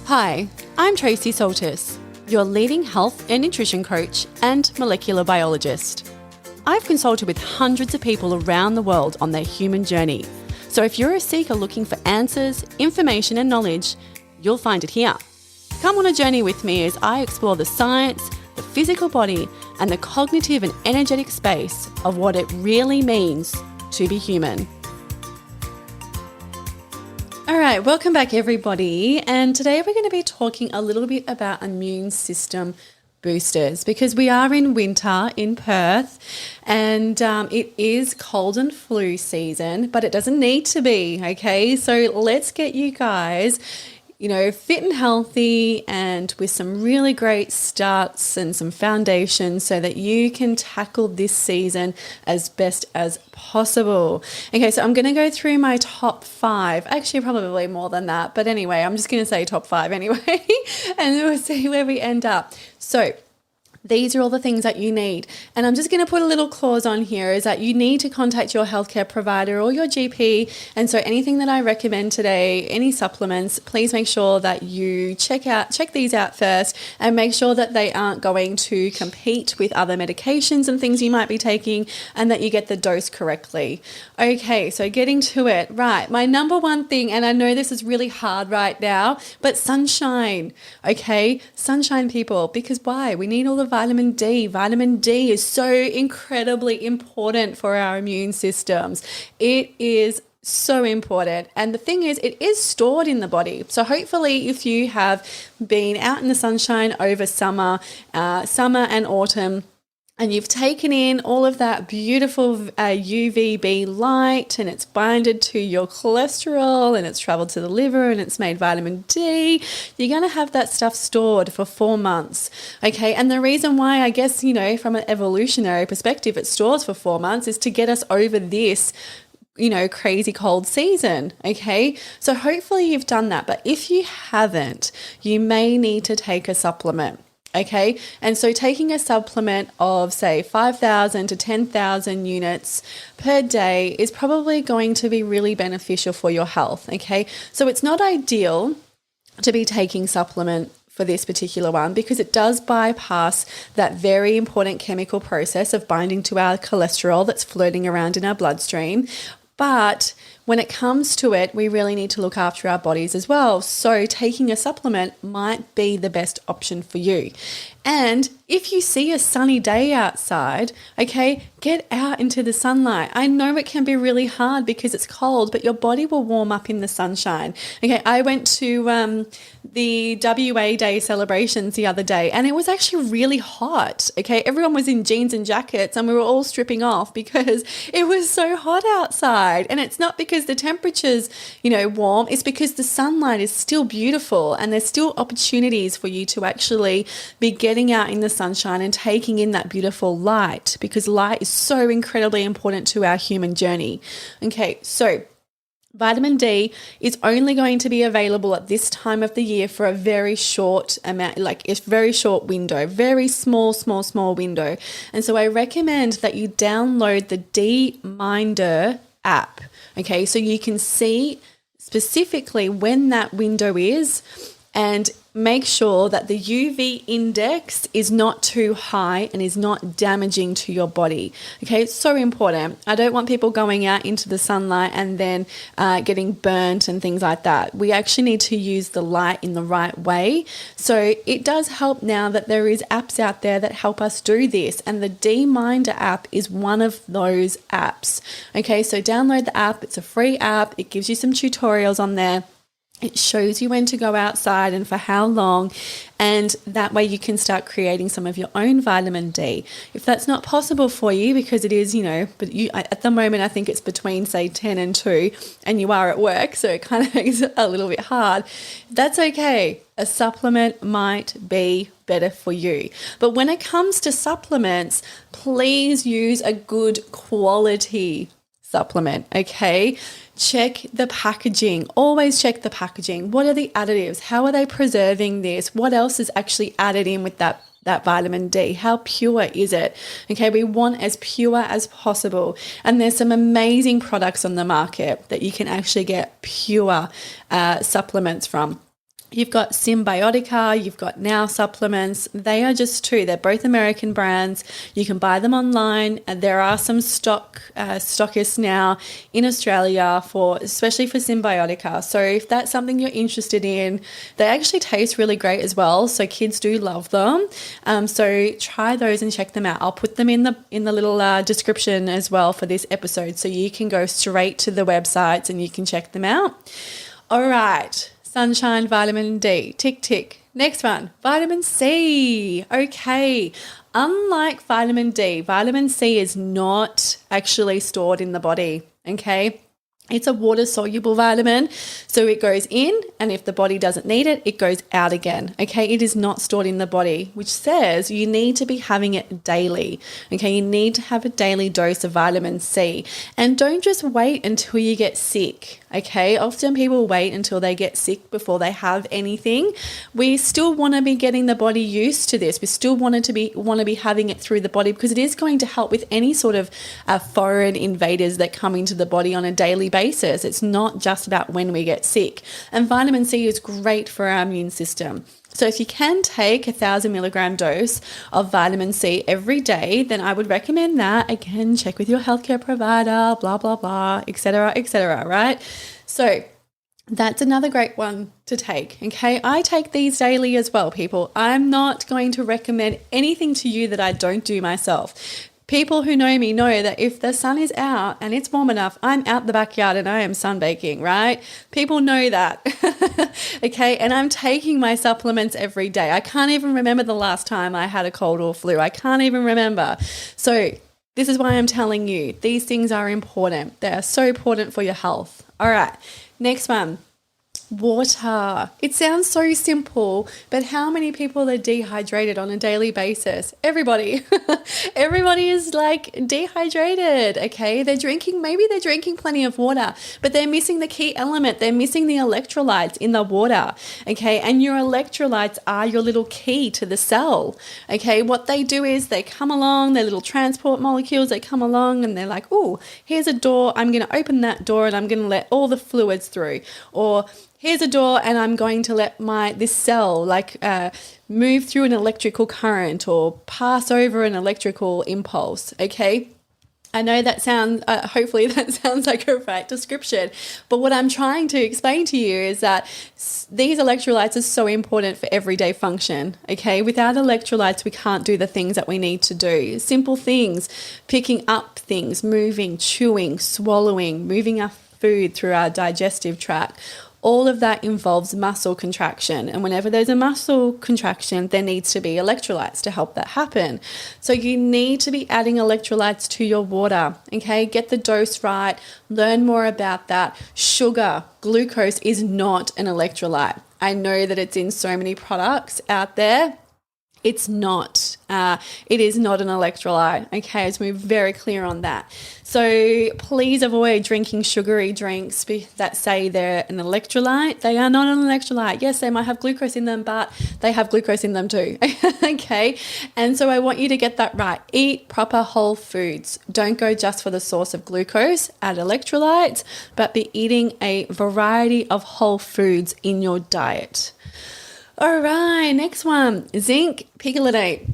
Hi, I'm Tracey, your leading health and nutrition coach and molecular biologist. I've consulted with hundreds of people around the world on their human journey. So if you're a seeker looking for answers, information and knowledge, you'll find it here. Come on a journey with me as I explore the science, the physical body, and the cognitive and energetic space of what it really means to be human. All right, welcome back everybody. And today we're going to be talking a little bit about immune system boosters because we are in winter in Perth and it is cold and flu season, but it doesn't need to be, okay? So let's get you guys fit and healthy and with some really great starts and some foundations so that you can tackle this season as best as possible. Okay, so I'm going to go through my top 5, actually probably more than that, but anyway, I'm just going to say top 5 anyway, and we'll see where we end up. So these are all the things that you need. And I'm just going to put a little clause on here is that you need to contact your healthcare provider or your GP. And so anything that I recommend today, any supplements, please make sure that you check these out first and make sure that they aren't going to compete with other medications and things you might be taking and that you get the dose correctly. Okay, so getting to it. Right, my number one thing, and I know this is really hard right now, but sunshine. Okay, sunshine people, because why? We need all the vitamin D. Vitamin D is so incredibly important for our immune systems. It is so important. And the thing is, it is stored in the body. So hopefully if you have been out in the sunshine over summer and autumn, and you've taken in all of that beautiful UVB light and it's binded to your cholesterol and it's traveled to the liver and it's made vitamin D, you're going to have that stuff stored for 4 months. Okay. And the reason why, I guess, from an evolutionary perspective, it stores for 4 months is to get us over this crazy cold season. Okay. So hopefully you've done that. But if you haven't, you may need to take a supplement. Okay, and so taking a supplement of say 5,000 to 10,000 units per day is probably going to be really beneficial for your health. Okay, so it's not ideal to be taking supplement for this particular one because it does bypass that very important chemical process of binding to our cholesterol that's floating around in our bloodstream. But when it comes to it, we really need to look after our bodies as well. So taking a supplement might be the best option for you. And if you see a sunny day outside, okay, get out into the sunlight. I know it can be really hard because it's cold, but your body will warm up in the sunshine. Okay, I went to the WA Day celebrations the other day and it was actually really hot. Okay, everyone was in jeans and jackets and we were all stripping off because it was so hot outside. And it's not because the temperature's, warm, it's because the sunlight is still beautiful and there's still opportunities for you to actually be getting out in the sunshine and taking in that beautiful light because light is so incredibly important to our human journey. Okay, so vitamin D is only going to be available at this time of the year for a very short amount, like a very short window, very small window. And so I recommend that you download the D-Minder app, okay, so you can see specifically when that window is and make sure that the UV index is not too high and is not damaging to your body. Okay, it's so important. I don't want people going out into the sunlight and then getting burnt and things like that. We actually need to use the light in the right way. So it does help now that there is apps out there that help us do this. And the D-Minder app is one of those apps. Okay, so download the app. It's a free app. It gives you some tutorials on there. It shows you when to go outside and for how long, and that way you can start creating some of your own vitamin D. If that's not possible for you, because it is, but at the moment I think it's between say 10 and 2 and you are at work, so it kind of makes it a little bit hard. That's okay. A supplement might be better for you. But when it comes to supplements, please use a good quality supplement, okay? Check the packaging. Always check the packaging. What are the additives? How are they preserving this? What else is actually added in with that vitamin D? How pure is it? Okay, we want as pure as possible. And there's some amazing products on the market that you can actually get pure supplements from. You've got Symbiotica, you've got Now Supplements. They are just two. They're both American brands. You can buy them online. And there are some stockists now in Australia especially for Symbiotica. So if that's something you're interested in, they actually taste really great as well. So kids do love them. So try those and check them out. I'll put them in the little description as well for this episode, so you can go straight to the websites and you can check them out. All right. Sunshine, vitamin D, tick, tick. Next one, vitamin C. Okay. Unlike vitamin D, vitamin C is not actually stored in the body. Okay. It's a water-soluble vitamin, so it goes in, and if the body doesn't need it, it goes out again, okay? It is not stored in the body, which says you need to be having it daily, okay? You need to have a daily dose of vitamin C, and don't just wait until you get sick, okay? Often people wait until they get sick before they have anything. We still want to be getting the body used to this. We still want to be having it through the body, because it is going to help with any sort of foreign invaders that come into the body on a daily basis. It's not just about when we get sick. And vitamin C is great for our immune system. So if you can take 1,000 milligram dose of vitamin C every day, then I would recommend that. Again, check with your healthcare provider, blah, blah, blah, etc., right? So that's another great one to take, okay? I take these daily as well, people. I'm not going to recommend anything to you that I don't do myself. People who know me know that if the sun is out and it's warm enough, I'm out the backyard and I am sunbaking, right? People know that, okay? And I'm taking my supplements every day. I can't even remember the last time I had a cold or flu. I can't even remember. So this is why I'm telling you, these things are important. They are so important for your health. All right, next one. Water. It sounds so simple, but how many people are dehydrated on a daily basis? Everybody. Everybody is like dehydrated, okay? Maybe they're drinking plenty of water, but they're missing the key element. They're missing the electrolytes in the water, okay? And your electrolytes are your little key to the cell, okay? What they do is they come along, they're little transport molecules, they come along and they're like, oh, here's a door. I'm going to open that door and I'm going to let all the fluids through. Or here's a door and I'm going to let this cell move through an electrical current or pass over an electrical impulse, okay? I know that sounds, hopefully that sounds like a right description, but what I'm trying to explain to you is that these electrolytes are so important for everyday function, okay? Without electrolytes, we can't do the things that we need to do. Simple things, picking up things, moving, chewing, swallowing, moving our food through our digestive tract. All of that involves muscle contraction. And whenever there's a muscle contraction, there needs to be electrolytes to help that happen. So you need to be adding electrolytes to your water, okay? Get the dose right. Learn more about that. Sugar, glucose is not an electrolyte. I know that it's in so many products out there. It's not. It is not an electrolyte. Okay, so we're very clear on that. So please avoid drinking sugary drinks that say they're an electrolyte. They are not an electrolyte. Yes, they might have glucose in them, but they have glucose in them too. Okay, and so I want you to get that right. Eat proper whole foods. Don't go just for the source of glucose, add electrolytes, but be eating a variety of whole foods in your diet. All right, next one, zinc picolinate.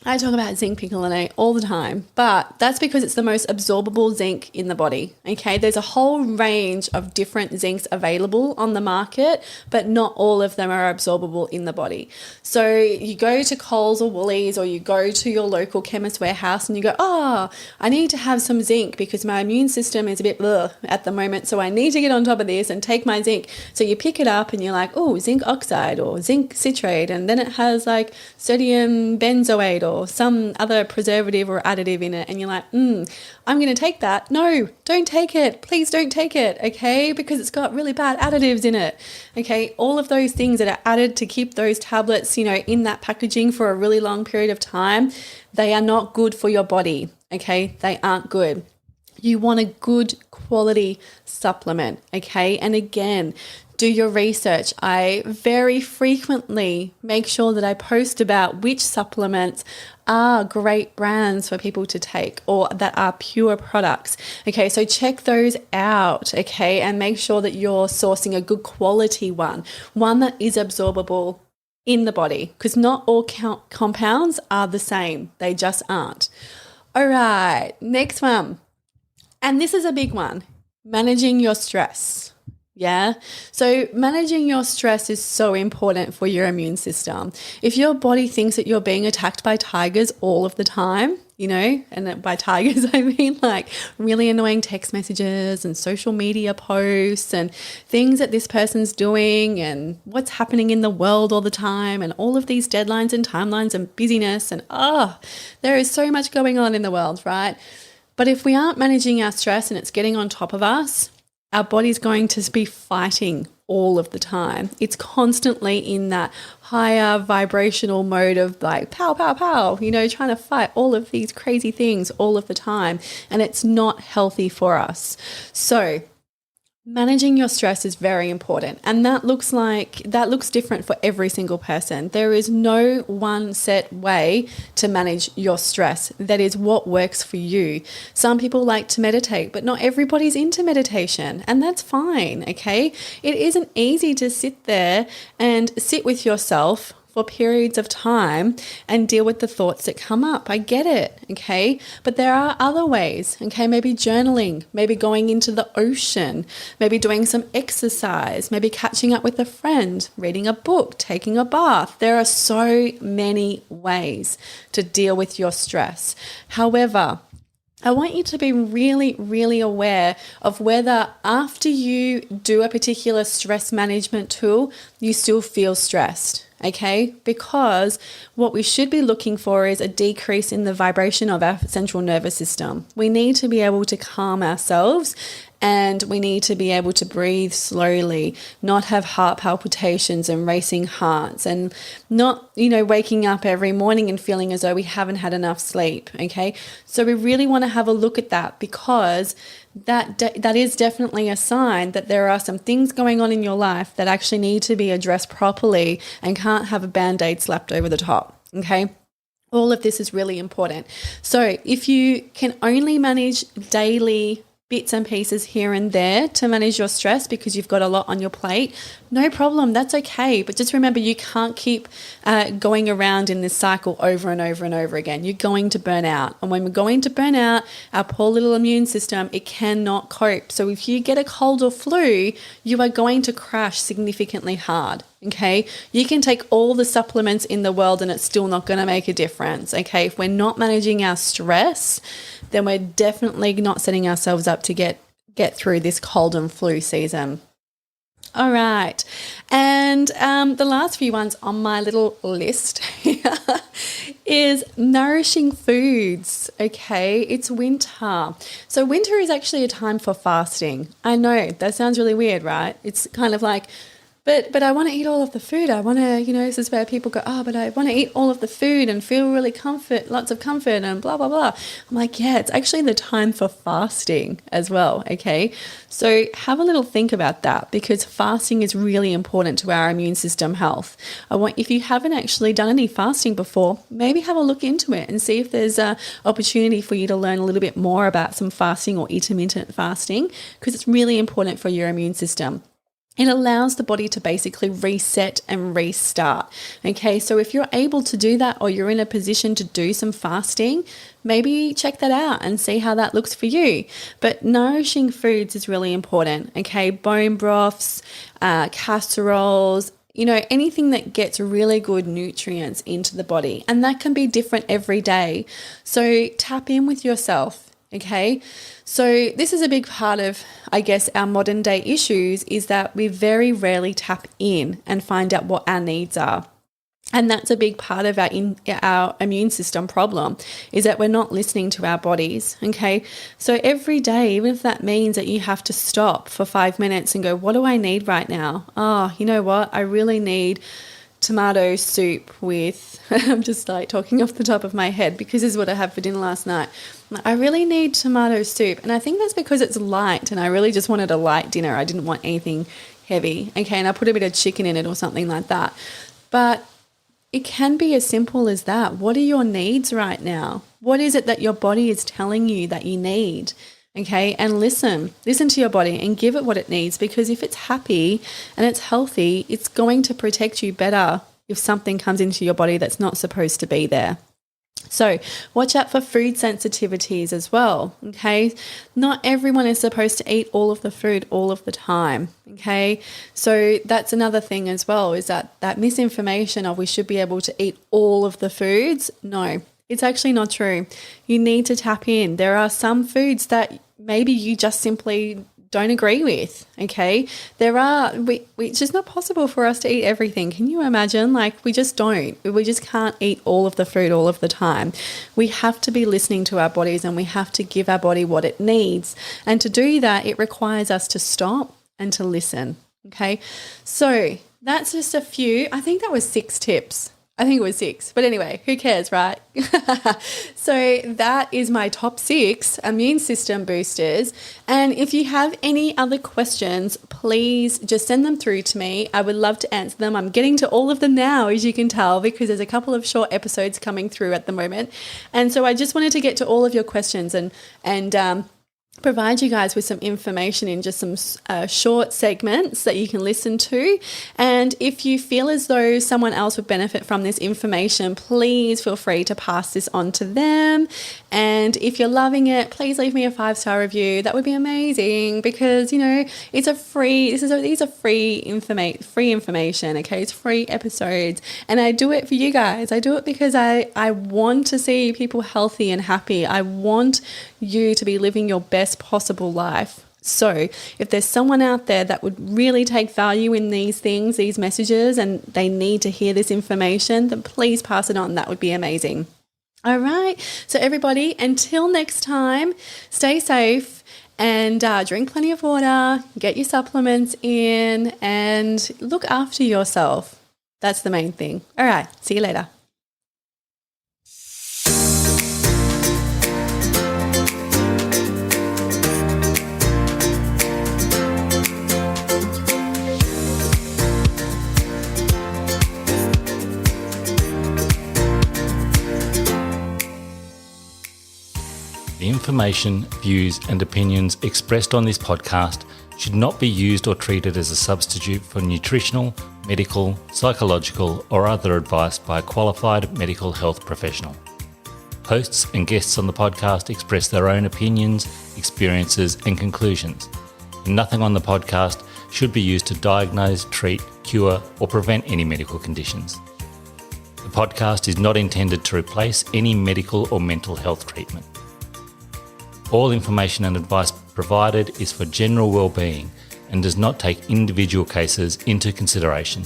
I talk about zinc picolinate all the time, but that's because it's the most absorbable zinc in the body, okay? There's a whole range of different zincs available on the market, but not all of them are absorbable in the body. So you go to Coles or Woolies, or you go to your local chemist warehouse and you go, oh, I need to have some zinc because my immune system is a bit at the moment, so I need to get on top of this and take my zinc. So you pick it up and you're like, oh, zinc oxide or zinc citrate, and then it has like sodium benzoate or some other preservative or additive in it, and you're like, I'm going to take that. No, don't take it. Please don't take it, okay? Because it's got really bad additives in it, okay? All of those things that are added to keep those tablets, in that packaging for a really long period of time, they are not good for your body, okay? They aren't good. You want a good quality supplement, okay? And again, do your research. I very frequently make sure that I post about which supplements are great brands for people to take or that are pure products. Okay, so check those out, okay, and make sure that you're sourcing a good quality one that is absorbable in the body, because not all compounds are the same. They just aren't. All right, next one. And this is a big one, managing your stress. Yeah. So managing your stress is so important for your immune system. If your body thinks that you're being attacked by tigers all of the time, you know, and by tigers, I mean like really annoying text messages and social media posts and things that this person's doing and what's happening in the world all the time and all of these deadlines and timelines and busyness and there is so much going on in the world, right? But if we aren't managing our stress and it's getting on top of us, our body's going to be fighting all of the time. It's constantly in that higher vibrational mode of like pow, pow, pow, you know, trying to fight all of these crazy things all of the time. And it's not healthy for us. So managing your stress is very important, and that looks different for every single person. There is no one set way to manage your stress. That is what works for you. Some people like to meditate, but not everybody's into meditation, and that's fine, okay? It isn't easy to sit there and sit with yourself for periods of time and deal with the thoughts that come up. I get it, okay? But there are other ways, okay? Maybe journaling, maybe going into the ocean, maybe doing some exercise, maybe catching up with a friend, reading a book, taking a bath. There are so many ways to deal with your stress. However, I want you to be really, really aware of whether after you do a particular stress management tool, you still feel stressed. Okay, because what we should be looking for is a decrease in the vibration of our central nervous system. We need to be able to calm ourselves, and we need to be able to breathe slowly, not have heart palpitations and racing hearts, and not, waking up every morning and feeling as though we haven't had enough sleep. Okay, so we really want to have a look at that, because that is definitely a sign that there are some things going on in your life that actually need to be addressed properly and can't have a band-aid slapped over the top. Okay. All of this is really important. So if you can only manage daily bits and pieces here and there to manage your stress because you've got a lot on your plate, no problem, that's okay. But just remember, you can't keep going around in this cycle over and over and over again. You're going to burn out. And when we're going to burn out, our poor little immune system, it cannot cope. So if you get a cold or flu, you are going to crash significantly hard. Okay, you can take all the supplements in the world and it's still not going to make a difference. Okay, if we're not managing our stress, then we're definitely not setting ourselves up to get through this cold and flu season. All right, and the last few ones on my little list here is nourishing foods. Okay, it's winter. So winter is actually a time for fasting. I know that sounds really weird, right? It's kind of like, But I want to eat all of the food. I want to, this is where people go, but I want to eat all of the food and feel really lots of comfort and blah, blah, blah. I'm like, yeah, it's actually the time for fasting as well, okay? So have a little think about that, because fasting is really important to our immune system health. If you haven't actually done any fasting before, maybe have a look into it and see if there's an opportunity for you to learn a little bit more about some fasting or intermittent fasting, because it's really important for your immune system. It allows the body to basically reset and restart. Okay, so if you're able to do that, or you're in a position to do some fasting, maybe check that out and see how that looks for you. But nourishing foods is really important. Okay, bone broths, casseroles, anything that gets really good nutrients into the body. And that can be different every day. So tap in with yourself. Okay, so this is a big part of, I guess, our modern day issues, is that we very rarely tap in and find out what our needs are. And that's a big part of our immune system problem, is that we're not listening to our bodies. Okay, so every day, even if that means that you have to stop for 5 minutes and go, what do I need right now? Oh, you know what? I really need tomato soup with, I'm just like talking off the top of my head because this is what I had for dinner last night. I really need tomato soup. And I think that's because it's light, and I really just wanted a light dinner. I didn't want anything heavy, okay, and I put a bit of chicken in it or something like that. But it can be as simple as that. What are your needs right now? What is it that your body is telling you that you need? Okay, and listen to your body and give it what it needs, because if it's happy and it's healthy, it's going to protect you better if something comes into your body that's not supposed to be there. So watch out for food sensitivities as well, okay? Not everyone is supposed to eat all of the food all of the time, okay? So that's another thing as well, is that misinformation of we should be able to eat all of the foods. No, it's actually not true. You need to tap in. There are some foods that maybe you just simply don't agree with, okay? It's just not possible for us to eat everything. Can you imagine? Like, we just don't. We just can't eat all of the food all of the time. We have to be listening to our bodies, and we have to give our body what it needs. And to do that, it requires us to stop and to listen, okay? So that's just a few. I think that was 6 tips. I think it was 6. But anyway, who cares, right? So that is my top 6 immune system boosters. And if you have any other questions, please just send them through to me. I would love to answer them. I'm getting to all of them now, as you can tell, because there's a couple of short episodes coming through at the moment. And so I just wanted to get to all of your questions and provide you guys with some information in just some short segments that you can listen to. And if you feel as though someone else would benefit from this information, please feel free to pass this on to them. And if you're loving it, please leave me a 5-star review. That would be amazing, because, you know, these are free information, okay? It's free episodes. And I do it for you guys. I do it because I want to see people healthy and happy. I want you to be living your best possible life. So if there's someone out there that would really take value in these things, these messages, and they need to hear this information, then please pass it on. That would be amazing. All right. So everybody, until next time, stay safe and drink plenty of water, get your supplements in, and look after yourself. That's the main thing. All right. See you later. The information, views and opinions expressed on this podcast should not be used or treated as a substitute for nutritional, medical, psychological or other advice by a qualified medical health professional. Hosts and guests on the podcast express their own opinions, experiences and conclusions. And nothing on the podcast should be used to diagnose, treat, cure or prevent any medical conditions. The podcast is not intended to replace any medical or mental health treatment. All information and advice provided is for general well-being and does not take individual cases into consideration.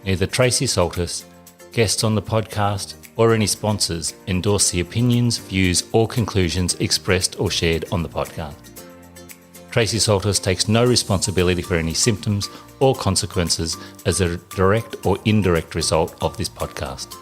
Neither Tracey Saltis, guests on the podcast, or any sponsors endorse the opinions, views or conclusions expressed or shared on the podcast. Tracey Saltis takes no responsibility for any symptoms or consequences as a direct or indirect result of this podcast.